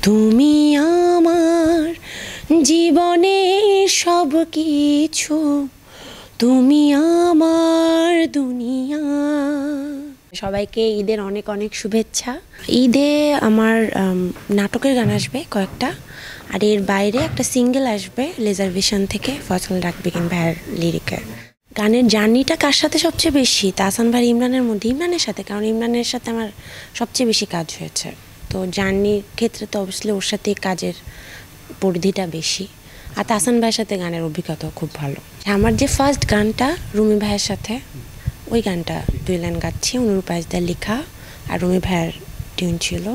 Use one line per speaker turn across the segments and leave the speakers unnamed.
তুমি আমার জীবনের সব কিছু, তুমি আমার দুনিয়া। সবাইকে ঈদের অনেক অনেক শুভেচ্ছা। ঈদে আমার নাটকের গান আসবে কয়েকটা, আর এর বাইরে একটা সিঙ্গেল আসবে রিজার্ভেশন থেকে, ফয়সাল রাখবিগিন ভাইয়ের লিরিকের। গানের জার্নিটা কার সাথে সবচেয়ে বেশি? তাহসান ভাই ইমরানের মধ্যে, ইমরানের সাথে, কারণ ইমরানের সাথে আমার সবচেয়ে বেশি কাজ হয়েছে। তো জার্নির ক্ষেত্রে তো অবভিয়াসলি ওর সাথে কাজের পরিধিটা বেশি, আর তাহসান ভাইয়ের সাথে গানের অভিজ্ঞতাও খুব ভালো। আমার যে ফার্স্ট গানটা রুমি ভাইয়ের সাথে, ওই গানটা 2 লাইন গাচ্ছি, অনুরূপ আইজদার লেখা, আর রুমি ভাইয়ের টিউন ছিল।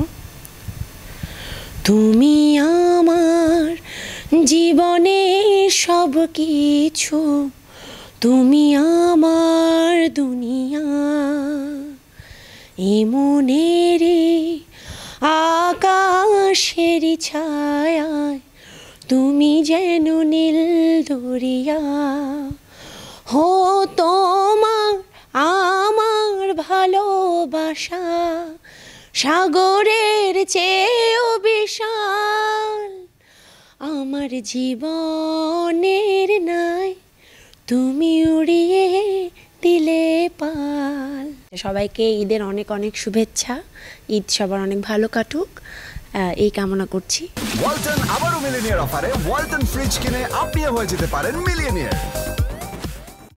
তুমি আমার জীবনের সব কিছু, তুমি আমার দুনিয়া। এমনের আকাশের ছায়ায় তুমি যেন নীল দরিয়া। হো তোমার আমার ভালোবাসা সাগরের চেয়েও বিশাল। আমার জীবনের নাই তুমি উড়িয়ে দিলে পাল। সবাইকে ঈদের অনেক অনেক শুভেচ্ছা। ঈদ সবার অনেক ভালো কাটুক, এই কামনা করছি।
ওয়ালটন আবারও মিলিনিয়ার অফারে ওয়ালটন ফ্রিজ কিনে আপনিও হয়ে যেতে পারেন মিলিয়নিয়ার।